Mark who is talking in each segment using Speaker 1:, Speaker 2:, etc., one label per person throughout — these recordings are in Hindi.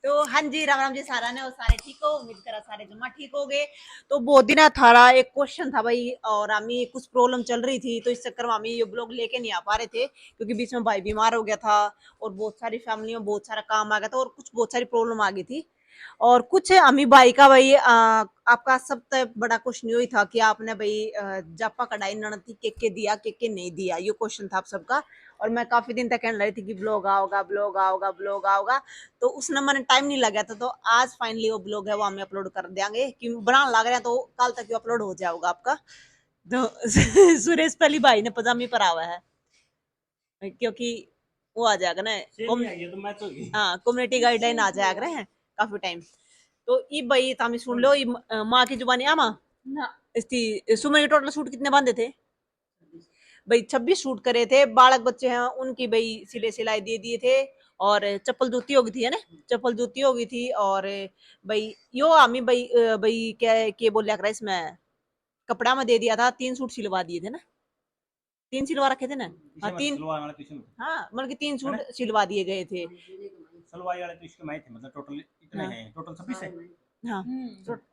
Speaker 1: तो हाँ जी, राम राम जी सारा ने, और सारे ठीक हो, उम्मीद करा सारे जमा ठीक हो गए। तो बहुत दिन थारा एक क्वेश्चन था भाई, और हमें कुछ प्रॉब्लम चल रही थी, तो इस चक्कर में हमें ये ब्लॉग लेके नहीं आ पा रहे थे, क्योंकि बीच में भाई बीमार हो गया था, और बहुत सारी फैमिली में बहुत सारा काम आ गया था, और कुछ बहुत सारी प्रॉब्लम आ गई थी। और कुछ अमी भाई का भाई आपका सब बड़ा क्वेश्चन यही था कि आपने भाई जापा कढ़ाई ननती के दिया के नहीं दिया, ये क्वेश्चन था आप सबका। और मैं काफी दिन तक कहने रही थी कि ब्लॉग आओगा ब्लॉग आओगा ब्लॉग आओगा, तो उस नंबर में टाइम नहीं लगा था। तो आज फाइनली वो ब्लॉग है वो हमें अपलोड कर देंगे, कि बनाने लग रहे हैं, तो कल तक अपलोड हो जाएगा आपका। तो सुरेश पहली भाई ने पजामी पर आवा है, क्योंकि वो आ जाएगा ना, हाँ कम्युनिटी गाइडलाइन आ जाएगा रहे हैं काफी टाइम। तो ये भाई तामी सुन लो, ये माँ की जुबानी आमा इसकी सुमन के टोटल शूट कितने बांधे थे भाई? 26 शूट करे थे, बालक बच्चे हैं उनकी भाई सिले सिलाई दे दिए थे, और चप्पल जूती हो गई थी है ना, चप्पल जूती हो गई थी। और भाई यो आमी भाई भाई क्या बोल रहा इसमें, कपड़ा में दे दिया था, 3 सूट सिलवा दिए थे ना, 3 सिलवा रखे थे ना। हाँ 3, हाँ मतलब कि 3 सूट सिलवा दिए गए थे।
Speaker 2: सलवाई वाले तो इसके में थे, मतलब टोटल इतने
Speaker 1: हाँ
Speaker 2: हैं, टोटल 26 है।
Speaker 1: हाँ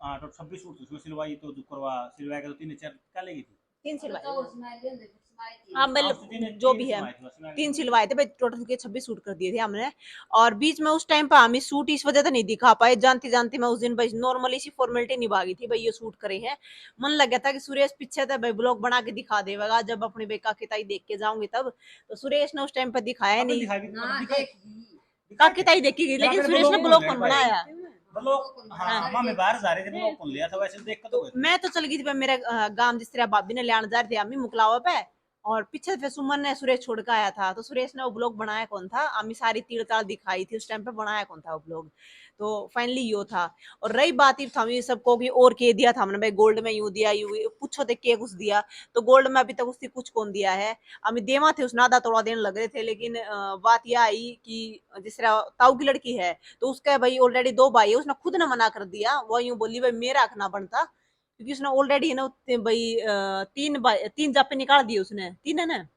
Speaker 2: हाँ टोटल 26 सूट थे, उसमें सिलवाई तो जो करवा सिलवाई का तो 3 4 क्या लेगी थी।
Speaker 1: 3 सिलवाए, हाँ
Speaker 2: हाँ
Speaker 1: मतलब
Speaker 2: उसने तीन
Speaker 1: जो
Speaker 2: तीन
Speaker 1: भी है,
Speaker 2: सिलवाए थे बस, मैं
Speaker 1: 3 सिलवाए थे भाई, टोटल के 26 सूट कर दिए थे हमने। और बीच में उस टाइम पर हमें सूट इस वजह से नहीं दिखा पाए, जानती जानती मैं उस दिन भाई नॉर्मली सी फॉर्मेलिटी निभा गई थी भाई, ये सूट करे हैं। मन लग गया था कि सुरेश पीछे था भाई, ब्लॉग बना के दिखा देगा जब अपनी बेका की ताई देख के जाऊंगी तब। तो सुरेश ने उस टाइम पर दिखाया
Speaker 2: आपने
Speaker 1: नहीं,
Speaker 2: दिखाई भी मतलब दिखाई दिखा
Speaker 1: काकी
Speaker 2: के
Speaker 1: ताई देखी गई,
Speaker 2: यहाँ
Speaker 1: लेकिन
Speaker 2: पे
Speaker 1: सुरेश ने
Speaker 2: ब्लॉग कौन
Speaker 1: ब्लॉग
Speaker 2: लिया
Speaker 1: कौन
Speaker 2: भाई,
Speaker 1: बनाया।
Speaker 2: ब्लॉग हाँ
Speaker 1: हाँ
Speaker 2: माँ में बाहर जा रहे थे, ब्लॉग कौन लिया था वैसे देख कर तो गए थे।
Speaker 1: मैं तो चल गई थी भाई, मेरे गांव जिस तरह भाभी ने लियान जा रहे थे अम्मी मुकलावा पे, और पीछे फिर सुमन ने सुरेश छोड़ के आया था, तो सुरेश ने वो ब्लॉग बनाया कौन था, अम्मी सारी तीड़ ताड़ दिखाई थी उस टाइम पे, बनाया कौन था वो ब्लॉग। तो फाइनली यो था। और रही बात था ये सबको कि और के दिया था हमने भाई, गोल्ड में यूं दिया यूं पूछो थे के कुछ दिया, तो गोल्ड में अभी तक उसने कुछ कौन दिया है। अम्मी देवा थे उसने आधा तोड़ा देने लग रहे थे, लेकिन बात यह आई कि जिस तरह ताऊ की लड़की है, तो उसका भाई ऑलरेडी 2 भाई है, उसने खुद ने मना कर दिया, वो यूं बोली भाई मेरा रखना बनता, क्योंकि उसने ऑलरेडी है ना भाई 3 जापे निकाल दिए उसने, 3 है ना,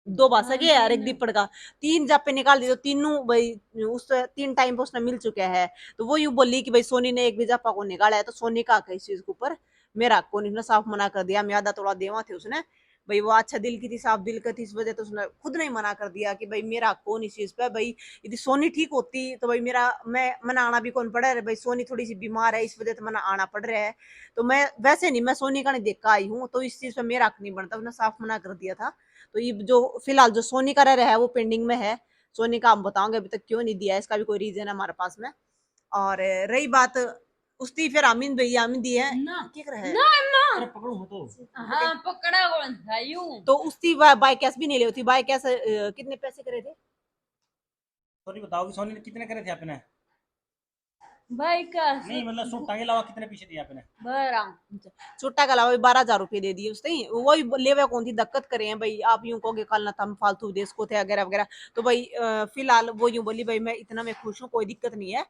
Speaker 1: 2 बासके है और एक दीपड़ का, 3 जापे निकाल दिए, तो तीनों भाई उस 3 टाइम पे उसने मिल चुके हैं। तो वो यूं बोली कि भाई सोनी ने एक भी जापा को निकाला है, तो सोनी का हक है इस चीज के ऊपर, मेरा हक को नहीं, उसने साफ मना कर दिया, मैं आधा तोड़ा देवा थे उसने भाई, वो अच्छा दिल की थी, साफ दिल की थी, इस वजह तो उसने खुद नहीं मना कर दिया कि भाई मेरा हक कौन इस चीज पे भाई। यदि सोनी ठीक होती तो भाई मेरा मैं आना भी कौन पड़ा है भाई, सोनी थोड़ी सी बीमार है इस वजह से मना आना पड़ रहा है। तो मैं वैसे नहीं, मैं सोनी का नहीं देख कर आई हूँ, तो इस चीज पे मेरा हक नहीं बनता, उसने साफ मना कर दिया था। तो ये जो फिलहाल जो सोनी का रह रहा है वो पेंडिंग में है, सोनी का हम बताओगे अभी तक क्यों नहीं दिया है, इसका भी कोई रीजन है हमारे पास में। और रही बात उसकी, फिर आमीन भैया आमीन दी है
Speaker 3: ना
Speaker 1: क्या कर है
Speaker 3: ना ना
Speaker 2: अरे पकड़ू मैं तो
Speaker 3: हाँ पकड़ा कौन था यूं
Speaker 1: तो उसकी बाय कैश भी नहीं ले होती, बाय कैश कितने पैसे करे थे?
Speaker 2: सोनी बताओ कि सोनी ने कितने करे थे आपने,
Speaker 3: भाई का
Speaker 2: नहीं मतलब सूट के अलावा कितने पीछे दिए आपने।
Speaker 3: बरा
Speaker 1: छुट्टा के अलावा 12,000 रुपए दे दिए उसने, वही लेवे कौन थी दिक्कत करे हैं भाई, आप यूं कहोगे कल ना हम फालतू देश को थे वगैरह वगैरह। तो भाई फिलहाल वो यूं बोली भाई मैं इतना मैं खुश हूँ, कोई दिक्कत नहीं है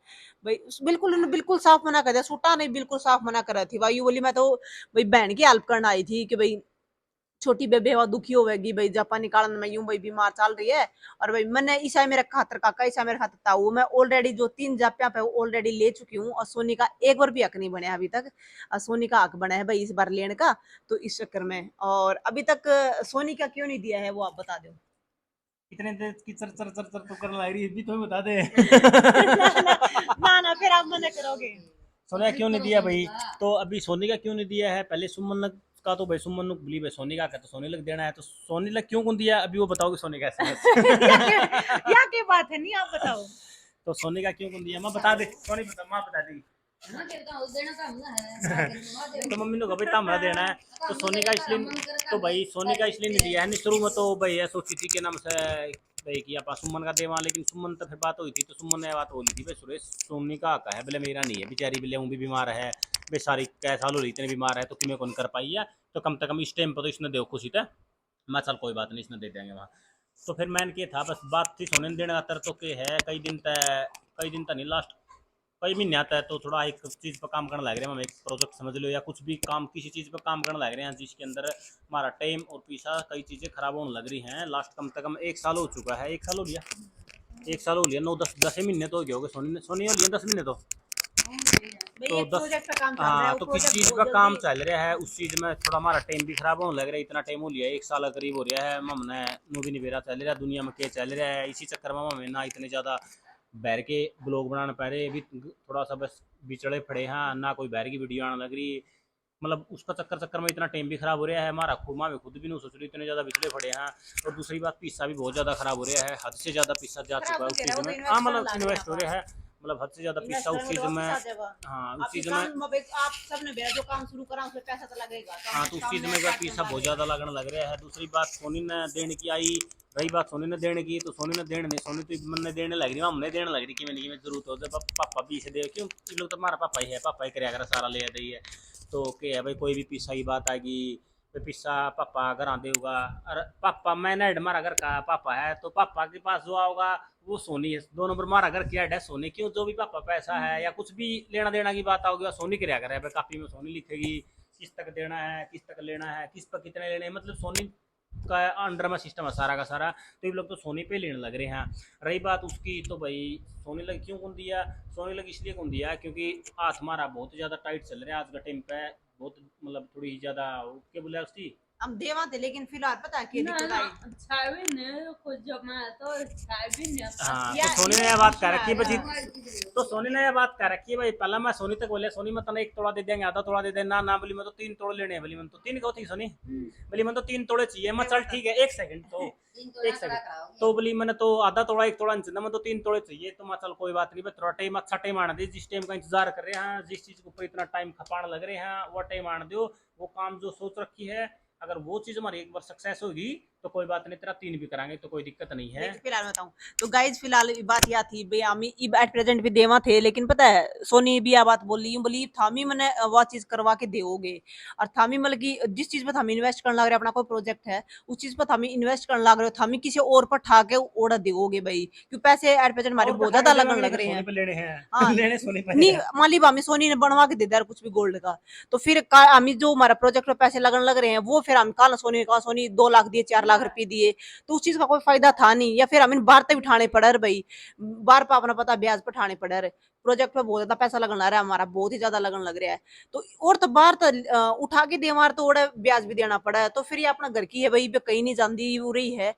Speaker 1: भाई, बिल्कुल उन्होंने बिल्कुल साफ मना कर दिया, सूटा नहीं बिल्कुल साफ मना कर रही थी भाई, यूं बोली मैं तो भाई बहन की हेल्प करना आई थी कि भाई छोटी बेबे हुआ दुखी होगी भाई, जापानी कारण में यूं भाई बीमार चल रही है। और भाई मैंने ईसा मेरे खातर काका, ईसा मेरे खातर ताऊ, मैं ऑलरेडी जो 3 जापियां पे ऑलरेडी ले चुकी हूँ, और सोनी का एक बार भी हक नहीं बने अभी तक, और सोनी का हक बना है भाई इस बार लेने का। तो इस चक्कर में, और अभी तक सोनी का क्यों नहीं दिया है वो आप बता दो।
Speaker 2: कितने देर की चर चर चर चर तो कर लग रही है, भी तुम्हें बता दे।
Speaker 1: ना फिर आप मना करोगे।
Speaker 2: सोनी का क्यों नहीं दिया भाई, तो अभी सोनी का क्यों नहीं दिया है, पहले सुमन का तो भाई सुमन को बिलीव है, सोनी का तो सोनी लग देना है, तो सोनी लग क्यों कौन दिया अभी वो बताओगे सोनी का
Speaker 1: या की बात है, नहीं आप बताओ।
Speaker 2: तो सोनी का क्यों कौन दिया माँ बता दे, सोनी बता माँ बता देगी। तो मम्मी ने कहा तामड़ा देना है, तो सोनी का इसलिए, तो भाई सोनी का इसलिए नहीं दिया है, नहीं शुरू में तो भाई है सोची थी के नाम से भाई कि आप सुमन का देवा, लेकिन सुमन तो फिर बात हुई थी, तो सुमन ने बात बोली थी भाई सुरेश सोनी का हक है बोले, मेरा नहीं है बेचारी बोले, वो भी बीमार है बेचारी, कै साल हो रही इतने बीमार है, तो कि कौन कर पाई है, तो कम से कम इस टाइम पर तो इसने दे खुशी था, मैं चल कोई बात नहीं इसने दे देंगे वहाँ। तो फिर मैंने किया था बस बात थी सोने देने का तर तो के है कई दिन तक नहीं लास्ट कई महीने आता है तो थोड़ा एक चीज़ पर काम करने लग रहे हैं हम, एक प्रोजेक्ट समझ लो या कुछ भी काम किसी चीज़ पर काम करने लग रहे हैं जिसके अंदर हमारा टाइम और पैसा कई चीज़ें खराब होने लग रही हैं। लास्ट कम से कम 1 साल हो चुका है, 1 साल हो लिया, 1 साल हो लिया, 9 10 महीने तो हो गए होंगे, सोनी हो लिया 10 महीने तो
Speaker 1: भाई
Speaker 2: तो
Speaker 1: एक
Speaker 2: 10।
Speaker 1: प्रोजेक्ट का काम चल रहा है,
Speaker 2: हाँ
Speaker 1: वो
Speaker 2: तो किस
Speaker 1: प्रोजेक्ट
Speaker 2: चीज़
Speaker 1: बहुत
Speaker 2: पर काम
Speaker 1: जल्दी
Speaker 2: चल रहा है उस चीज़ में थोड़ा हमारा टाइम भी खराब होने लग रहा है। इतना टाइम हो लिया 1 साल करीब हो रहा है, हमने नो भी नहीं बेरा चल रहा दुनिया में क्या चल रहा है, इसी चक्कर में हमें ना इतने ज़्यादा बैर के ब्लॉग बनाने पा रहे अभी, थोड़ा सा बस बिचड़े पड़े हैं ना, कोई बैर की वीडियो आने लग रही, मतलब उसका चक्कर चक्कर में इतना टाइम भी खराब हो रहा है हमारा, खुद भी नहीं सोच रही, इतने ज़्यादा बिचड़े पड़े हैं। और दूसरी बात पैसा भी बहुत ज़्यादा खराब हो रहा है, हद से ज़्यादा पैसा जा
Speaker 1: खराब
Speaker 2: चुका है
Speaker 1: तो
Speaker 2: उस
Speaker 1: कह रहा है,
Speaker 2: चीज़
Speaker 1: वो तो
Speaker 2: में। हाँ
Speaker 1: इन्वेस्ट करने
Speaker 2: मतलब
Speaker 1: लग रहे हैं
Speaker 2: इन्वेस्ट हो
Speaker 1: आप।
Speaker 2: रहा है, मतलब हद से ज़्यादा पैसा
Speaker 1: इन्वेस्ट
Speaker 2: उस
Speaker 1: करेंगे
Speaker 2: चीज़
Speaker 1: तो
Speaker 2: में।
Speaker 1: वापस आ जाएगा।
Speaker 2: हाँ उस
Speaker 1: आपके
Speaker 2: चीज़ में।
Speaker 1: काम अब आप सबने मेरा जो काम शुरू करा उसमें पैसा तो लगेगा, तो
Speaker 2: हाँ
Speaker 1: हम
Speaker 2: तो उस
Speaker 1: काम
Speaker 2: चीज़
Speaker 1: में
Speaker 2: में
Speaker 1: स्टार्ट
Speaker 2: पैसा
Speaker 1: करने
Speaker 2: बहुत
Speaker 1: लगे।
Speaker 2: ज़्यादा लगने लग रहा है। दूसरी बात सोनी ने देने की आई, रही बात सोनी ने देने की, तो सोनी ने देने नहीं, सोनी तो मन ने देने लग रही, हमने देने लग रही कि मैंने जरूरत हो तो पापा भी इसे दे, क्यों ये लोग तो हमारा पापा ही है, पापा ही कराया कर सारा ले आता ही है। तो क्या है भाई, कोई भी पिस्सा की बात आएगी तो पिस्सा पापा घर आते होगा, और पापा मैंने हमारा घर का पापा है तो पापा के पास जो आओगा वो सोनी है, 2 नंबर हमारा घर की हेड है सोनी, क्यों जो भी पापा पैसा है या कुछ भी लेना देना की बात आओगी सोनी कराया करे भाई, कापी में सोनी लिखेगी किस तक देना है, किस तक लेना है, किस पर कितने लेने हैं, मतलब सोनी का अंडर में सिस्टम है सारा का सारा। तो ये लोग तो सोनी पे लेने लग रहे हैं। रही बात उसकी तो भाई सोनी लग क्यों कौन दिया, सोनी लग इसलिए कौन दिया क्योंकि हाथ हमारा बहुत ज़्यादा टाइट चल रहा है आज का टाइम पे, बहुत मतलब थोड़ी ज़्यादा क्या बोला उसकी।
Speaker 1: हम देवा थे, लेकिन फिलहाल पता है क्या
Speaker 3: ना
Speaker 1: दिक्कत
Speaker 3: ना
Speaker 1: आई।
Speaker 3: चाय भी नहीं कुछ जमा तो चाय भी नहीं
Speaker 2: हाँ
Speaker 1: या
Speaker 2: तो सोनी ने
Speaker 1: ये
Speaker 2: यह बात
Speaker 1: इशू
Speaker 2: कह
Speaker 1: आ
Speaker 2: रखी है
Speaker 1: रहा
Speaker 2: बची,
Speaker 1: है।
Speaker 2: तो सोनी ने यह बात कह रखी है भाई, पहला मैं सोनी तक बोले, सोनी मत ना 1 तोड़ा दे देंगे, आधा तोड़ा दे देना ना, बोली मैं तो 3 तोड़े लेने हैं, बोली मैं तो 3 कहो थी सोनी, बोली मैं तो 3 तोड़े चाहिए, मैं चल ठीक है 1 सेकंड तो 1 सेकंड तो बोली मैंने तो आधा तोड़ा 1 तोड़ा नहीं चाहिए, मैं तो 3 तोड़े चाहिए, तो मैं चल कोई बात नहीं, थोड़ा टाइम अच्छा टाइम आने दे, जिस टाइम का इंतजार कर रहे हैं, जिस चीज के ऊपर इतना टाइम खपाने लग रहे हैं वो टाइम आने दो, वो काम जो सोच रखी है अगर वो चीज हमारी एक बार सक्सेस होगी तो कोई बात नहीं, तेरा 3 भी कराएंगे तो कोई दिक्कत नहीं है।
Speaker 1: देखिए फिलहाल बताऊं तो गाइज, फिलहाल बात यह थी भाई, आमी इब एट प्रेजेंट भी देवा थे, लेकिन पता है सोनी भी आ बात बोली यूं बोली थामी मैंने वो चीज करवा के दोगे, और थामी मतलब कि जिस चीज पर हम इन्वेस्ट करने लग रहे हैं, अपना कोई प्रोजेक्ट है उस चीज पर थामी इन्वेस्ट करने लग रहे हो, थामी किसी और पर ठा के ओढ़ दोगे भाई, क्योंकि पैसे एट प्रेजेंट हमारे
Speaker 2: और
Speaker 1: बहुत
Speaker 2: पटाखे
Speaker 1: ज्यादा लगन
Speaker 2: देवांगे
Speaker 1: लग
Speaker 2: लेकिन
Speaker 1: रहे
Speaker 2: सोनी
Speaker 1: हैं।
Speaker 2: पे लेने हैं
Speaker 1: हाँ
Speaker 2: लेने सोनी पे
Speaker 1: नहीं,
Speaker 2: है।
Speaker 1: मान ली हमें सोनी ने बनवा के दे दिया कुछ भी गोल्ड का, तो फिर हमें जो हमारा प्रोजेक्ट में पैसे लगन लग रहे हैं वो फिर हम कहा सोनी ने कहा सोनी 2 लाख दिए 4 लाख रुपए दिए, तो उस चीज का कोई फायदा था नहीं, या फिर हमें बाहर तक उठाने पड़ा रहे भाई, बाहर पर अपना पता ब्याज पर उठाने पड़ा रहे, प्रोजेक्ट पे बहुत ज्यादा पैसा लगन लग रहा है हमारा, बहुत ही ज्यादा लगन लग रहा है, तो और तो बाहर तो उठा के दे हमारे तो और ब्याज भी देना पड़ा है, तो फिर ये अपना घर की है भाई, कहीं नहीं जानती हो रही है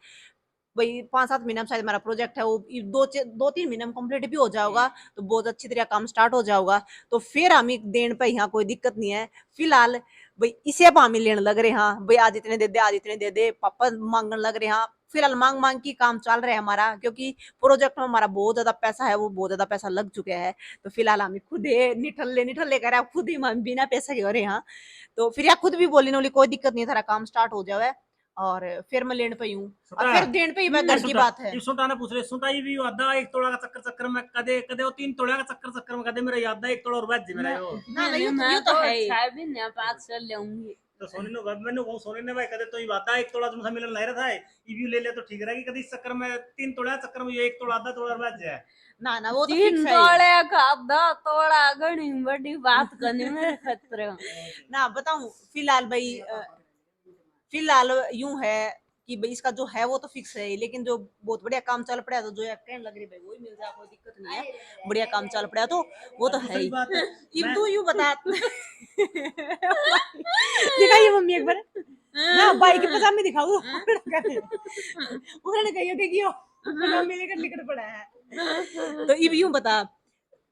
Speaker 1: भाई, 5-7 महीने में शायद हमारा प्रोजेक्ट है वो 2-3 महीने में कंप्लीट भी हो जाएगा, तो बहुत अच्छी तरह काम स्टार्ट हो जाएगा, तो फिर हम देने पे यहाँ कोई दिक्कत नहीं है। फिलहाल भाई इसे अब हमें लेने लग रहे हैं भाई, आज इतने दे दे आज इतने दे दे, पापा मांगने लग रहे हैं, फिलहाल मांग मांग की काम चल रहा है हमारा, क्योंकि प्रोजेक्ट में हमारा बहुत ज्यादा पैसा है, वो बहुत ज्यादा पैसा लग चुका है, तो फिलहाल हम खुद ही निठल्ले निठल्ले कर रहे हैं, खुद ही हम बिना पैसे के हो रहे हैं, तो फिर या खुद भी बोली बोली कोई दिक्कत नहीं, थारा काम स्टार्ट हो जाए और फिर मैं लेने पे हूँ, और
Speaker 2: सुटा
Speaker 1: फिर देने पे ही मैं घर की
Speaker 2: सुटा
Speaker 1: बात है।
Speaker 2: ये सुटा ने पूछ रहे सुटा ये भी आधा 1 तोड़ा का चक्कर चक्कर में कदे कदे वो 3 तोड़ा का चक्कर चक्कर में कदे मेरा याद 1 तोड़ा और बच जी मेरा यो।
Speaker 1: ना भाई,
Speaker 3: मैं
Speaker 1: यूं तो है ही।
Speaker 3: चाय भी नहीं पास कर लेऊंगी।
Speaker 2: तो सोनी ने मैंने कहूं सोनी ने भाई कदे तो ये आधा 1 तोड़ा तुमसे मिलन लग रहा था, ये भी ले ले तो ठीक रहेगी, कदे इस चक्कर में 3 तोड़ा चक्कर में ये 1 तोड़ा आधा तोड़ा और बच जाए।
Speaker 1: ना ना वो तो
Speaker 3: 3
Speaker 1: फिक्स है ही।
Speaker 3: तोड़े का आधा तोड़ा घनी बड़ी बात करनी मेरे खतरे।
Speaker 1: ना बताऊं फिलहाल भाई, फिलहाल यूं है कि भाई इसका जो है वो तो फिक्स है ही, लेकिन जो बहुत बढ़िया काम चल पड़ा है तो जो कहने लग रही भाई वही मिल जाए, कोई दिक्कत नहीं है, बढ़िया काम चल पड़ा है तो वो तो है
Speaker 2: दूसरी
Speaker 1: ही।
Speaker 2: बात
Speaker 1: इब
Speaker 2: मैं
Speaker 1: तू यूं बता दिखाइए मम्मी एक बार ना, भाई की पजामी दिखाओ उन्होंने कही देखियो पजामी लेकर निकल पड़ा है, तो इब यूं बता,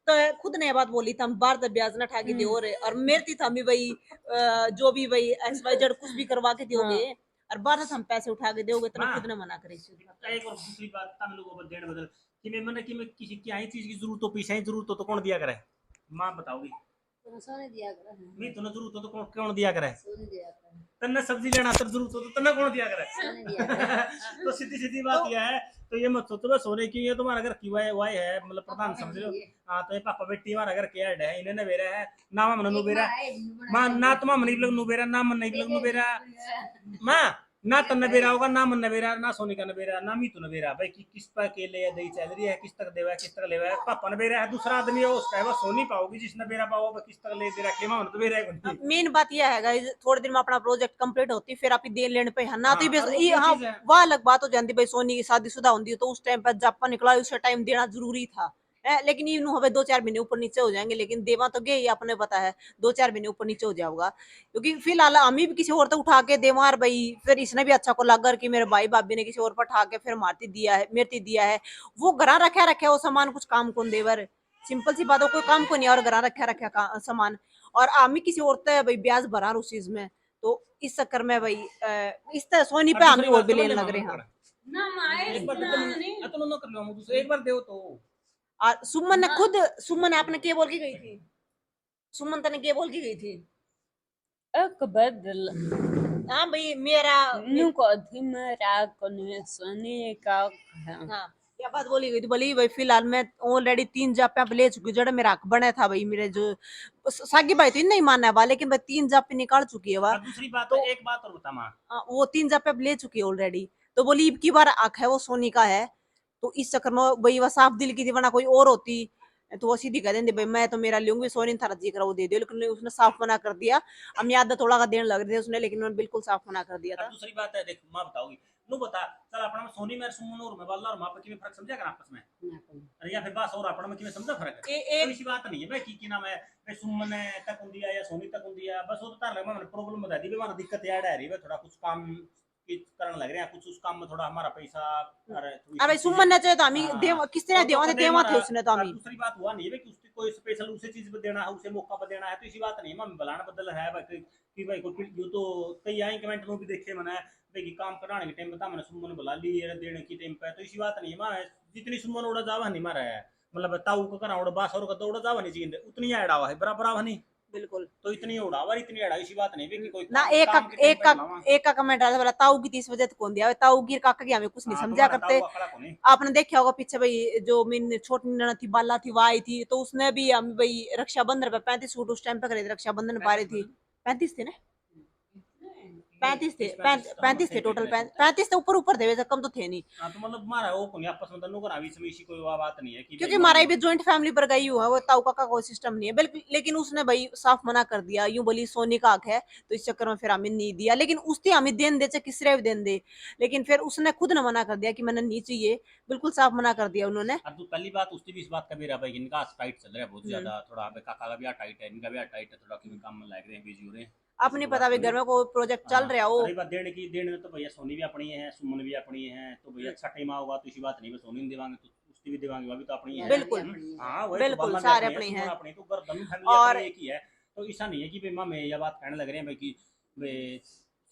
Speaker 1: तो खुद ने ये बात बोली था हम बाहर से ब्याज ना ठाके दे और मेरे थी था भाई, जो भी भाई XYZ कुछ भी करवा के दोगे और बाहर से हम पैसे उठा के दोगे, तो
Speaker 2: हाँ
Speaker 1: खुद ने मना करे।
Speaker 2: एक और दूसरी बात तमिल लोगों पर देने बदल कि मैं किसी क्या ही चीज की जरूरत हो पैसा की जरूरत हो तो कौन दिया करे, मां बताओगी
Speaker 3: सोने दिया कर
Speaker 2: मैं तुम्हें जरूरत हो तो कौन दिया करे,
Speaker 3: सोने दिया कर
Speaker 2: तन्ने सब्जी लेना तर जरूरत हो तो तन्ने कौन दिया करे।
Speaker 3: सोने दिया कर
Speaker 2: तो सीधी सीधी बात यह है, तो ये मत सोचो सोने की, ये तुम्हारा घर की वाई है मतलब प्रधान समझ लो। हाँ तो ये पापा बेटी हमारा घर के हेड है, इन्हें नवेरा है ना, मन नुबेरा मां ना तुम मन इबलग नुबेरा ना मन इबलग नुबेरा मां ना तो नबेरा होगा, ना मन नबेरा, ना सोनी का नबेरा, ना मीतू नबेरा। भाई किस पर अकेले है दही चल रही है, किस तक देवा है, किस तक लेवा है। पापा नबेरा है, दूसरा आदमी है उसका है, वो सोनी पाओगी जिस नबेरा पाओ किस तक ले दे रखे मां नबेरा है।
Speaker 1: मेन बात यह है guys, थोड़े दिन में अपना प्रोजेक्ट कंप्लीट होती फिर आप दे लेने पे है ना, तो
Speaker 2: हाँ,
Speaker 1: ये हाँ
Speaker 2: चीज है।
Speaker 1: वह अलग बात हो जाती भाई। सोनी की शादीशुदा होती तो उस टाइम पर जापा निकला उस टाइम देना जरूरी था। लेकिन इन हमें 2-4 महीने ऊपर नीचे हो जाएंगे, लेकिन देवा तो गए ही अपने पता है 2-4 महीने ऊपर नीचे हो जाऊंगा, क्योंकि फिलहाल हम भी किसी और तक उठा के दे मार भाई। फिर इसने भी अच्छा को लगा कि मेरे भाई भाभी ने किसी और पर उठा के फिर मारती दिया है, मेरती दिया है। वो घरा रखा वो सामान कुछ काम कौन देवर, सिंपल सी बात हो, कोई काम को नहीं और घरा रखा सामान। और आमी किसी और तय भाई ब्याज भरा उस चीज में, तो इस चक्कर में भाई इस तरह सोनी पे आमी और भी लेने लग रहे हैं।
Speaker 3: ना माए
Speaker 2: एक बार
Speaker 3: ना नहीं
Speaker 2: तो ना कर लो दूसरे, एक बार दो तो।
Speaker 1: और सुमन ने खुद, सुमन आपने क्या बोल के गई थी, सुमन तने क्या बोल के गई थी?
Speaker 3: एक बदल
Speaker 1: हाँ भाई मेरा
Speaker 3: नुको धीमरा कोने सोने का
Speaker 1: हाँ क्या बात बोली गई थी, बोली भाई फिलहाल मैं ऑलरेडी 3 जापे आप ले चुकी हूँ, जड़ मेरा हक बना था भाई मेरे जो सागी भाई तो नहीं मानने वाला, लेकिन भाई 3 जापे निकाल चुकी है वह।
Speaker 2: और दूसरी बात
Speaker 1: तो
Speaker 2: एक बात और बता मां,
Speaker 1: वो 3 जापे अब ले चुकी है ऑलरेडी, तो बोली अब की बार हक है वो सोनी का है। तो इस चक्कर में भाई वह साफ दिल की थी, वरना कोई और होती तो वो सीधी कह देंगे भाई मैं तो मेरा लूंगी, सोनी ने थारा जी करा वो दे दियो, लेकिन उसने साफ मना कर दिया। हम याद थोड़ा का देने लग रहे थे उसने, लेकिन उन्होंने बिल्कुल साफ मना कर दिया
Speaker 2: और
Speaker 1: था।
Speaker 2: दूसरी बात है देख मां बताओगी, नु बता चल अपना में सोनी में सुमन और मैं वाला और मां पे में फर्क समझा कर आपस में? अरे या फिर बस और अपना में समझा फर्क है? कोई सी बात नहीं है भाई की नाम है भाई सुमन तक दिया या सोनी तक दिया, बस वो तो तार लग मैंने प्रॉब्लम बता दी भाई, हमारा दिक्कत याद है रही है थोड़ा कुछ काम करने लग रहे हैं, कुछ उस काम में थोड़ा हमारा पैसा
Speaker 1: अरे सुमन ने चाहे तो हम
Speaker 2: हाँ,
Speaker 1: देव किस तरह देवा थे, देवा थे उसने तो हम।
Speaker 2: दूसरी बात हुआ नहीं है कि उसकी कोई स्पेशल उसे चीज पर देना है, उसे मौका पर देना है, तो इसी बात नहीं है मैं बुलाना बदल है भाई कि भाई कोई यो तो कई आई कमेंट में भी देखे मैंने भाई कि काम कराने के टाइम बता मैंने सुमन बुला ली है देने की टाइम पे, तो इसी बात नहीं है मैं जितनी सुमन उड़ा जावा नहीं मारा है, मतलब ताऊ को करा उड़ा बास और का तो उड़ा जावा नहीं चाहिए उतनी ऐड आवा है बराबर नहीं,
Speaker 1: बिल्कुल
Speaker 2: तो इतनी उड़ावा इतनी अड़ा इसी बात नहीं कि कोई
Speaker 1: ना एक
Speaker 2: काम के
Speaker 1: एक
Speaker 2: टाइम पे बुलावा।
Speaker 1: एक का कमेंट आया था बोला ताऊ की 30 वजह कौन दिया, ताऊ की काका की हमें कुछ नहीं
Speaker 2: हाँ
Speaker 1: समझा
Speaker 2: तुम्हारा
Speaker 1: करते।
Speaker 2: ताऊ अकड़ा को नहीं।
Speaker 1: आपने देखा होगा पीछे भाई जो मेरी छोटी ननद थी बाला थी, वो आई थी तो उसने भी हम भाई रक्षाबंधन पे 35 सूट उस टाइम पे करे थे, रक्षाबंधन पा रही थी। 35 थे ना, 35 थे, 35 थे टोटल, 35 से ऊपर ऊपर थे वैसे, कम तो थे नहीं।
Speaker 2: हाँ तो मतलब मारा वो कोनी आपस में दोनों को ना बीच में इसी कोई बात नहीं है कि
Speaker 1: क्योंकि हमारा भी जॉइंट फैमिली पर गई हुआ है, वो ताऊ काका कोई सिस्टम नहीं है बिल्कुल, लेकिन उसने भाई साफ मना कर दिया, यूं बोली सोनी का हक है, तो इस चक्कर में फिर हमें नहीं दिया, लेकिन उसने हमें देन दे चाहे किसरे भी देन दे, लेकिन फिर उसने खुद ने मना कर दिया कि मैंने नहीं चाहिए, बिल्कुल साफ मना कर दिया उन्होंने।
Speaker 2: अब तो पहली बात उसकी भी इस बात का मेरा भाई इनका टाइट चल रहा है बहुत ज्यादा, थोड़ा अबे काका का भी टाइट है, इनका भी टाइट है थोड़ा, क्योंकि काम में लग रहे हैं बिजी हो रहे हैं।
Speaker 1: अपनी पता भाई घर में कोई प्रोजेक्ट चल रहा हो।
Speaker 2: अरे बात देने की देने तो भैया सोनी भी अपनी है सुमन भी अपनी है, तो भैया अच्छा टाइम होगा तो इसी बात नहीं सोनी ने देवांगे तो उसकी भी देवांगे, वो भी तो अपनी है।
Speaker 1: बिल्कुल
Speaker 2: हाँ वही
Speaker 1: बिल्कुल
Speaker 2: तो
Speaker 1: सारे अपने हैं।
Speaker 2: अपनी तो गर्दन फैमिली
Speaker 1: और
Speaker 2: अपनी एक ही है, तो ऐसा नहीं है कि भाई माँ मैं ये बात कहने लग रहे हैं भाई कि भाई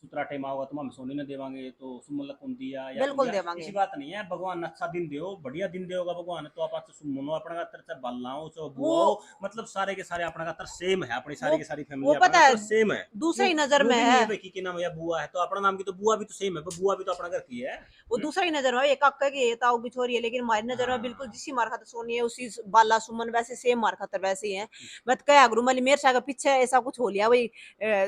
Speaker 2: सुतरा टाइम होगा तो हम सोनी ने देवांगे तो सुमन कौन दिया या
Speaker 1: बिल्कुल
Speaker 2: दिया,
Speaker 1: देवांगे।
Speaker 2: ऐसी बात नहीं है। भगवान अच्छा दिन दे बढ़िया दिन देगा भगवान, तो आप सुमनो अपना का तरफ बल्लाओ चो बुआओ, मतलब सारे के सारे अपना का तरफ सेम है, अपनी सारी की सारी फैमिली
Speaker 1: वो पता है
Speaker 2: सेम है,
Speaker 1: दूसरी नजर में है,
Speaker 2: की नाम है बुआ है तो अपना नाम की तो बुआ भी तो सेम है, बुआ भी तो अपना घर की है।
Speaker 1: वो दूसरी नजर में एक अक्का की ताऊ की छोरी है, लेकिन हमारी नजर में बिल्कुल जिसी मार खातर सोनी है उसी बाला सुमन वैसे सेम मार खातर वैसे ही है। मैं तो क्या गुरु मेरे साथ पीछे ऐसा कुछ हो लिया भाई,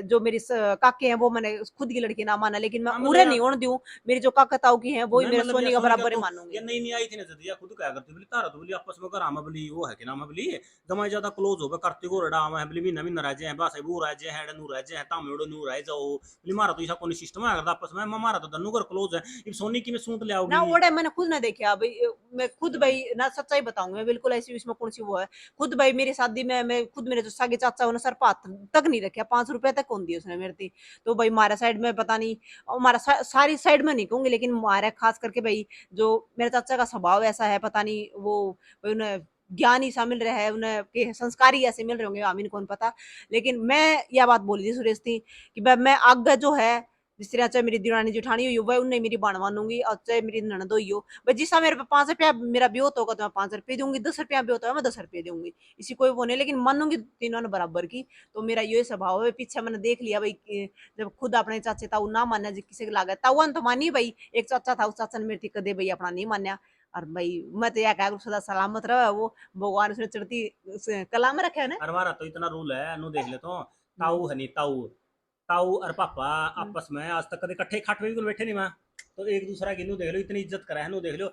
Speaker 1: जो मेरी काके हैं वो मैंने खुद की लड़की ना माना, लेकिन मैं उरे नहीं होने दूं, मेरी जो काका ताऊ की है वो ही मेरे सोनी का बराबर ही मानूंगी।
Speaker 2: ये नई नई आई थी ना जदिया खुद क्या करती बोली तारा तो बोली आपस में घर बोली वो है कि नाम है बोली जमा ज्यादा क्लोज हो करते को रडा है बोली महीना महीना रह जाए बस वो रह जाए है नू रह जाए तामेड़ो नू रह जाओ बोली मारा तो ऐसा कोई सिस्टम है आपस में मारा तो दन्नू घर क्लोज है, इब सोनी की में सूत ले आओगी
Speaker 1: ना ओड़े मैंने खुद ना देखा भाई, मैं खुद भाई ना सच्चाई बताऊंगी मैं, बिल्कुल ऐसी इसमें कौन सी वो है। खुद भाई मेरी शादी में मैं खुद मेरे जो सागे चाचा उन्हें सर पात तक नहीं रखा, 5 रुपए तक कौन दिए उसने मेरे थी। तो भाई हमारा साइड में पता नहीं, हमारा सारी साइड में नहीं कहूंगी, लेकिन हमारा खास करके भाई जो मेरे चाचा का स्वभाव ऐसा है, पता नहीं वो भाई उन्हें ज्ञान ही सा मिल रहा है, उन्हें के संस्कार ही ऐसे मिल रहे होंगे हमें कौन पता। लेकिन मैं यह बात बोली थी सुरेश थी कि भाई मैं आगे जो है जिस तरह चाहे मेरी दीवानी जिठानी हुई हो भाई उन्हें मेरी बाण मानूंगी, और चाहे मेरी ननद हुई हो भाई जिसका मेरे पे 5 रुपया मेरा ब्योत होगा तो मैं 5 रुपये दूंगी, 10 रुपया ब्योत होगा मैं 10 रुपये दूंगी, इसी कोई वो नहीं, लेकिन मानूंगी तीनों ने बराबर की। तो मेरा ये स्वभाव है, पीछे मैंने देख लिया भाई जब खुद अपने चाचे ताऊ ना माना जी किसी के लागे ताऊ तो मानी भाई, एक चाचा था उस चाचा ने मेरी कदे भाई अपना नहीं मान्या। और भाई मैं तो यह कह सदा सलामत रहे वो भगवान उसने चढ़ती कला में रखे है ना।
Speaker 2: हमारा तो इतना रूल है नु देख ले तो ताऊ है नहीं ताऊ ताऊ और पापा आपस में आज तक कभी इकट्ठे खाट में भी कोई बैठे नहीं वहां, तो एक दूसरा की नु देख लो इतनी इज्जत करा है, नु देख लो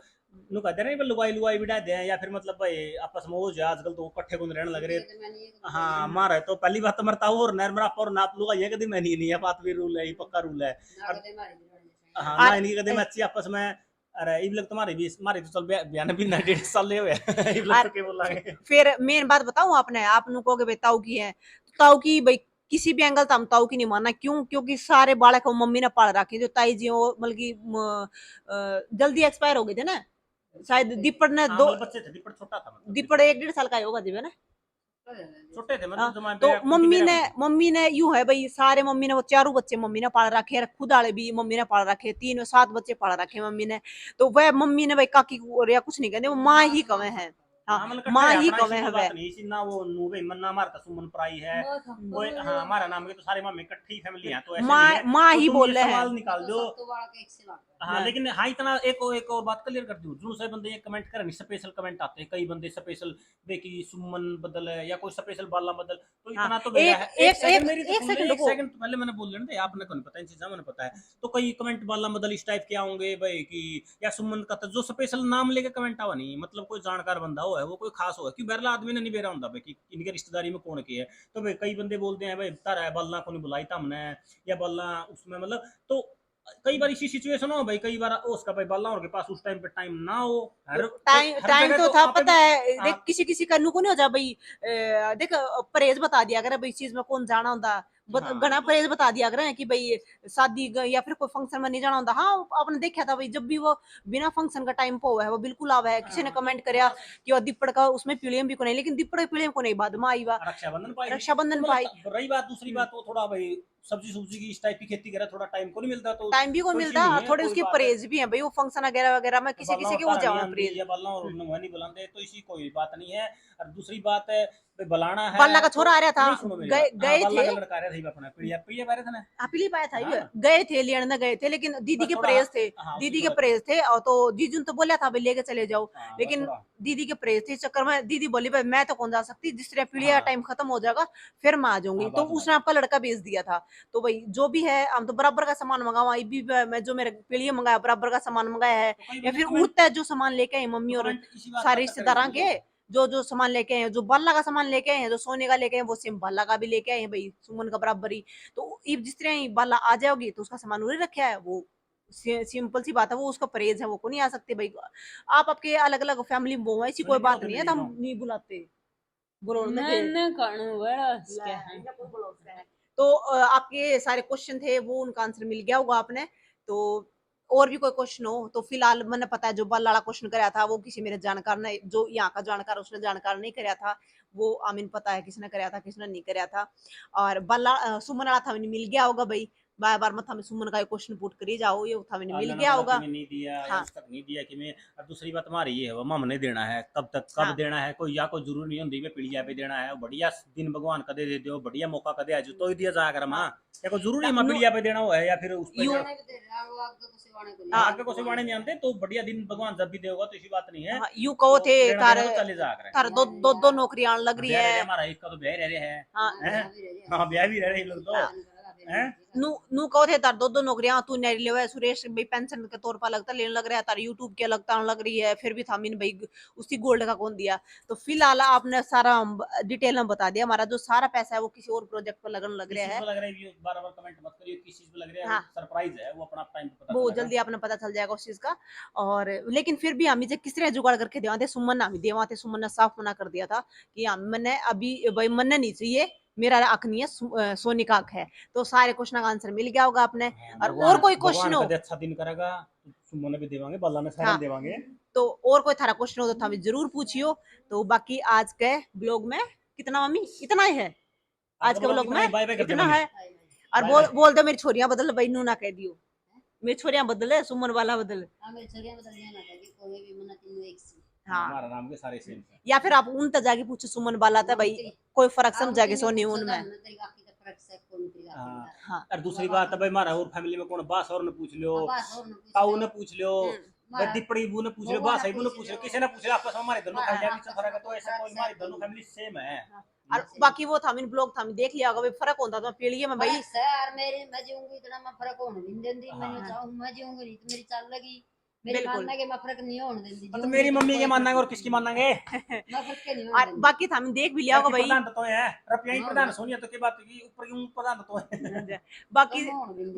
Speaker 2: नु कहते नहीं लुगाई लुगाई बिठा दे, या फिर मतलब भाई आपस में वो जो आजकल तो इकट्ठे को रहने लग रहे। हाँ मारे तो पहली बात तो मरता हूँ और नर मेरा और नाप लूंगा ये कभी मैं नहीं है, बात भी रूल है, ये पक्का रूल है। हाँ ना इनकी कदम अच्छी आपस में। अरे इब लग तुम्हारे भी मारे तो चल बयान भी 1.5 साल ले हुए इब लग तो के बोलांगे।
Speaker 1: फिर मेन बात बताऊं आपने, आप नु कहोगे भाई ताऊ की है, तो ताऊ की भाई किसी भी एंगल से हम ताऊ की नहीं मानना, क्यों? क्योंकि सारे बालक को मम्मी ने पाल रखे, जो ताई जी वो मतलब की जल्दी एक्सपायर हो गए थे ना, शायद दीपड़ ने
Speaker 2: हाँ,
Speaker 1: दो,
Speaker 2: मतलब बच्चे थे, दीपड़ छोटा था, मतलब
Speaker 1: दीपड़ 1-1.5 साल का ही होगा जी है ना।
Speaker 2: छोटे थे
Speaker 1: हाँ,
Speaker 2: मतलब जमाने
Speaker 1: तो
Speaker 2: पे क्योंकि मेरा
Speaker 1: मम्मी ने यूं है भाई, सारे मम्मी ने वो चारों बच्चे मम्मी ने पाल रखे हैं, खुद वाले भी मम्मी ने पाल रखे हैं, 7 बच्चे पाल रखे हैं मम्मी ने। तो वह मम्मी ने भाई काकी को या कुछ नहीं कहते, वो माँ ही कवे है। हाँ,
Speaker 2: हाँ मतलब
Speaker 1: माँ
Speaker 2: कट्ठे
Speaker 1: ही
Speaker 2: अपना
Speaker 1: कवे
Speaker 2: इसी
Speaker 1: है
Speaker 2: में
Speaker 1: वह।
Speaker 2: बात नहीं, इसी ना वो नू भाई मन्ना मारता सुमन पराई है कोई, हाँ हमारा नाम के तो सारे मामे इकट्ठी फैमिली है, तो ऐसे नहीं है।
Speaker 1: माँ
Speaker 2: तो
Speaker 1: ही
Speaker 2: तुम
Speaker 1: बोल
Speaker 2: ये
Speaker 1: रहे
Speaker 2: सवाल
Speaker 1: हैं।
Speaker 2: निकाल दो। हाँ लेकिन हाँ इतना एक और बात क्लियर कर दूं, जो से बंदे ये कमेंट करें, स्पेशल कमेंट आते हैं कई बंदे स्पेशल देखी सुमन बदल है या कोई स्पेशल बाला बदल, तो
Speaker 1: हाँ,
Speaker 2: इतना तो बेड़ा
Speaker 1: एक
Speaker 2: है।
Speaker 1: एक
Speaker 2: सेकंड
Speaker 1: एक
Speaker 2: मेरी तो
Speaker 1: एक
Speaker 2: सुन ले,
Speaker 1: सेकंड
Speaker 2: एक
Speaker 1: रुको।
Speaker 2: सेकंड पहले मैंने बोल लेना दे, आपने को नहीं पता इन चीजों में पता है, तो कई कमेंट बाला बदल इस टाइप के होंगे भाई कि या सुमन का जो स्पेशल नाम लेके कमेंट आवा नहीं, मतलब कोई जानकार बंदा हो है, वो कोई खास हो है, क्यों बहरला आदमी ने नहीं बेरा होता भाई कि इनके रिश्तेदारी में कौन की है, तो भाई कई बंदे बोलते हैं भाई तारा है बल्ला को नहीं बुलाई था हमने, या बल्ला उसमें मतलब, तो कई बार इसी सिचुएशन हो भाई, कई बार उसका भाई बल्ला के पास उस टाइम पे टाइम ना हो, हर
Speaker 1: टाइम
Speaker 2: हर
Speaker 1: टाइम
Speaker 2: जगह
Speaker 1: तो
Speaker 2: तो
Speaker 1: था,
Speaker 2: आप
Speaker 1: पता
Speaker 2: भी
Speaker 1: है देख,
Speaker 2: आप
Speaker 1: किसी किसी का नुको नहीं हो जा भाई, देख परहेज बता दिया अगर भाई इस चीज में कौन जाना होता,
Speaker 2: हाँ
Speaker 1: घना परहेज बता दिया अगर कि भाई शादी या फिर कोई फंक्शन में नहीं जाना होता। हाँ, आपने देखा था भाई, जब भी वो बिना फंक्शन का टाइम पे हुआ है वो बिल्कुल आवा है। किसी ने
Speaker 2: हाँ,
Speaker 1: कमेंट करया कि वो दीपड़ का उसमें पीलियम भी को नहीं, लेकिन दीपड़ पीलियम को नहीं बाद में आई वा,
Speaker 2: रक्षाबंधन पाई थी, तो
Speaker 1: रक्षाबंधन पाई।
Speaker 2: मतलब रही बात दूसरी बात, वो थोड़ा भाई सब्जी सुब्जी की इस टाइप की खेती करे, थोड़ा टाइम को नहीं मिलता, तो
Speaker 1: टाइम भी को
Speaker 2: कोई
Speaker 1: मिलता,
Speaker 2: चीज नहीं
Speaker 1: और
Speaker 2: है,
Speaker 1: थोड़े
Speaker 2: कोई
Speaker 1: उसके
Speaker 2: बात है।
Speaker 1: परहेज भी हैं भाई, वो फंक्शन वगैरह वगैरह में किसी
Speaker 2: बाला
Speaker 1: किसी
Speaker 2: और
Speaker 1: के वो
Speaker 2: तारा नहीं
Speaker 1: जाओ
Speaker 2: आंदी
Speaker 1: परहेज।
Speaker 2: या बाला और नुआ नहीं बुलाते, तो इसी कोई बात नहीं है। और दूसरी बात है भाई बुलाना
Speaker 1: बाला
Speaker 2: है
Speaker 1: का
Speaker 2: तो
Speaker 1: छोरा आ रहा था,
Speaker 2: नहीं, सुनो मेरी
Speaker 1: गए
Speaker 2: बात, हाँ
Speaker 1: गए
Speaker 2: बाला
Speaker 1: थे,
Speaker 2: का लड़का आ रहा था अपना पीड़िया पीड़िया बारे था ना।
Speaker 1: अपीली पाया था ये,
Speaker 2: हाँ
Speaker 1: गए थे लेने गए थे, लेकिन दीदी
Speaker 2: बस
Speaker 1: के
Speaker 2: थोड़ा,
Speaker 1: प्रेस थे,
Speaker 2: हाँ उसकी
Speaker 1: दीदी के
Speaker 2: थोड़ा,
Speaker 1: प्रेस थे, और तो जीजू ने तो बोला था भाई लेके चले जाओ,
Speaker 2: हाँ बस
Speaker 1: लेकिन
Speaker 2: थोड़ा,
Speaker 1: दीदी के प्रेस थे, इस चक्कर में दीदी बोली भाई मैं तो कौन जा सकती, जिस तरह पीढ़िया
Speaker 2: हाँ
Speaker 1: टाइम खत्म हो जाएगा फिर मैं आ जाऊंगी,
Speaker 2: हाँ
Speaker 1: तो
Speaker 2: बाद में आ
Speaker 1: उसने
Speaker 2: जाओ।
Speaker 1: आपका लड़का भेज दिया था। तो भाई जो भी है हम तो बराबर का सामान मंगावा, ये भी मैं जो मेरे पीढ़िया मंगाया बराबर का सामान मंगाया है,
Speaker 2: तो कई
Speaker 1: या
Speaker 2: बंदे
Speaker 1: फिर
Speaker 2: कमेंट,
Speaker 1: उड़ता है जो सामान लेके आए मम्मी
Speaker 2: तो
Speaker 1: और
Speaker 2: कमेंट इसी बात
Speaker 1: सारे
Speaker 2: का चक्कर में
Speaker 1: रिश्तेदार
Speaker 2: पड़
Speaker 1: के,
Speaker 2: जाओ।
Speaker 1: जो जो सामान लेके आए हैं, जो बाला का सामान लेके आए हैं, जो सोने का लेके आए हैं, वो सेम बाला का भी लेके आए हैं भाई, सुमन का बराबर ही। तो जिस तरह ही बाला आ जाओगी तो उसका सामान उड़े रखा है, वो सिंपल सी बात है, वो उसका परहेज है, वो को नहीं आ सकते भाई। आप आपके अलग अलग फैमिली में वो है, ऐसी कोई
Speaker 2: सुनेंगे
Speaker 1: बात
Speaker 2: तो
Speaker 1: नहीं है,
Speaker 2: मेरी
Speaker 1: तो हम
Speaker 2: सुनो,
Speaker 1: नहीं बुलाते, बोलो ना
Speaker 3: मैं
Speaker 1: थे।
Speaker 3: न कणु बड़ा उसके हैं।
Speaker 1: तो आपके सारे क्वेश्चन थे वो उनका आंसर मिल गया होगा आपने। तो और भी कोई क्वेश्चन हो तो फिलहाल मैंने पता है जो बल्ला क्वेश्चन कराया था वो किसी मेरे जानकार ने, जो यहाँ का जानकार उसने जानकार नहीं कराया था, वो आमीन पता है किसने कराया था किसने नहीं कराया था। और बल्ला सुमन वाला था मिल गया होगा भाई, बार बार मत हमें सुमन का क्वेश्चन पुट करी जाओ, ये था मिल
Speaker 2: अल्लाह ने
Speaker 1: गया
Speaker 2: बोला कि
Speaker 1: होगा।
Speaker 2: मैं नहीं दिया या
Speaker 1: हाँ
Speaker 2: उस तक नहीं दिया कि मैं, और दूसरी बात हमारी ये है वो हमने देना है, कब तक कब
Speaker 1: हाँ
Speaker 2: देना है, कोई या कोई जरूरी नहीं होती मैं पीढ़िया पे देना है, बढ़िया दिन भगवान कदे दे दो, बढ़िया मौका कदे आज तो ही दिया जाया कर मां, या कोई जरूरी है मां
Speaker 1: नु-
Speaker 2: पीढ़िया पे देना हो है या फिर उस पे
Speaker 1: यूं
Speaker 2: देना,
Speaker 1: हाँ
Speaker 2: आगे को सिवाने नहीं आते, तो बढ़िया दिन भगवान जब भी देगा तो ऐसी बात नहीं है,
Speaker 1: हाँ, यूं कहो
Speaker 2: तो
Speaker 1: थे
Speaker 2: लेना
Speaker 1: तार
Speaker 2: देना तो चले जाया करे।
Speaker 1: तार दो दो दो नौकरियां लग रही
Speaker 2: ब्याह रह रहे
Speaker 1: है।
Speaker 2: हमारा, इसका तो ब्याह रह रहे हैं,
Speaker 1: हाँ
Speaker 2: हैं? हाँ ब्याह भी रह रहे हैं लोग तो,
Speaker 1: हाँ,
Speaker 2: हैं?
Speaker 1: नु नु कहो थे तार दो दो नौकरियां तू नहीं ले हुआ, सुरेश भाई पेंशन के तौर पर लगता लेने लग रहा है, तार यूट्यूब के लगता लग रही है, फिर भी था मीन भाई उसकी गोल्ड का कौन दिया। तो फिलहाल आपने सारा डिटेल में बता दिया, हमारा जो सारा पैसा है वो किसी और प्रोजेक्ट पर लगन लग
Speaker 2: किस
Speaker 1: रहा
Speaker 2: चीज
Speaker 1: है।
Speaker 2: पे लग रहा है, बार बार कमेंट मत करिए किस चीज पे लग रहा है,
Speaker 1: हाँ,
Speaker 2: सरप्राइज है वो, अपना टाइम पे पता
Speaker 1: वो
Speaker 2: चलेगा।
Speaker 1: जल्दी आपने पता चल जाएगा उस चीज का। और लेकिन फिर भी हम इसे किस तरह जुगाड़ करके देवा थे, सुमन हम देवा थे, सुमन ने साफ मना कर दिया था कि हम मैंने अभी भाई मन नहीं चाहिए, मेरा हक नहीं है, सोनी का हक है। तो सारे क्वेश्चन का आंसर मिल गया होगा आपने।
Speaker 2: हाँ,
Speaker 1: और
Speaker 2: भगवान
Speaker 1: कोई क्वेश्चन
Speaker 2: भगवान
Speaker 1: हो
Speaker 2: कदे अच्छा दिन करेगा तो सुमन भी देवांगे, बल्ला ने सारे
Speaker 1: हाँ,
Speaker 2: देवांगे।
Speaker 1: तो और कोई थारा क्वेश्चन हो तो हमें जरूर पूछियो। तो बाकी आज के ब्लॉग में कितना मम्मी इतना ही है,
Speaker 2: आज
Speaker 1: आज
Speaker 2: का
Speaker 1: के
Speaker 2: ब्लॉग
Speaker 1: ब्लॉग
Speaker 2: इतना
Speaker 1: में
Speaker 2: ही, बाय बाय कर दे
Speaker 1: इतना
Speaker 2: मम्मी,
Speaker 1: है। और
Speaker 2: बाय बाय।
Speaker 1: बोल दो मेरी छोरियां बदल भाई, नू ना कह दियो मेरी छोरियां बदल है, सुमन वाला बदल। हाँ,
Speaker 2: हमारा नाम के सारे सेम है।
Speaker 1: या फिर आप उन तक जाके पूछो सुमन वाला था भाई, कोई फर्क समझा के सोनी उनमें।
Speaker 2: हाँ,
Speaker 1: हाँ
Speaker 2: और दूसरी बात है भाई हमारा और फैमिली में कौन बास और ने पूछ लियो, ताऊ ने पूछ लियो, बड़ी पड़ी बू ने पूछ रहे, भाषा बू ने पूछ रहे, किसी ने पूछ रहे, आपस में हमारे दोनों फैमिली में फर्क है, तो ऐसा कोई हमारी दोनों फैमिली सेम है।
Speaker 1: और बाकी वो था मैंने ब्लॉग था मैं देख लिया होगा भाई फर्क होता था पीढ़ी में भाई
Speaker 4: बस यार मेरी मैं जीऊंगी इतना मैं फर्क होने नहीं देंदी मैंने चाहूं मैं जीऊंगी नहीं तो मेरी चल लगी मेरी
Speaker 1: बिल्कुल।
Speaker 4: मानना के मैं फर्क नहीं होने देंदी
Speaker 2: तो मेरी मम्मी के मानेंगे और किसकी मानेंगे?
Speaker 4: मैं फर्क के नहीं
Speaker 1: और
Speaker 4: होने
Speaker 1: बाकी था मैंने देख भी लिया होगा भाई
Speaker 2: प्रधान तो है, रुपया ही प्रधान सोनिया तो की बात की ऊपर क्यों प्रधान तो है।
Speaker 1: बाकी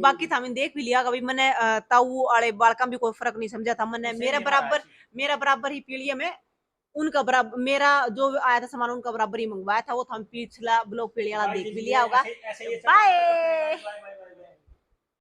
Speaker 1: बाकी था मैंने देंदेख भी लिया होगा भाई मैंने ताऊ वाले बालका भी कोई फर्क नहीं समझा था मैंने मेरा बराबर ही पीढ़ी में उनका बराबर मेरा जो आया था सामान उनका बराबर ही मंगवाया था वो था पिछला ब्लॉग पीढ़ी वाला देख भी लिया होगा
Speaker 2: ऐसे
Speaker 1: बाय।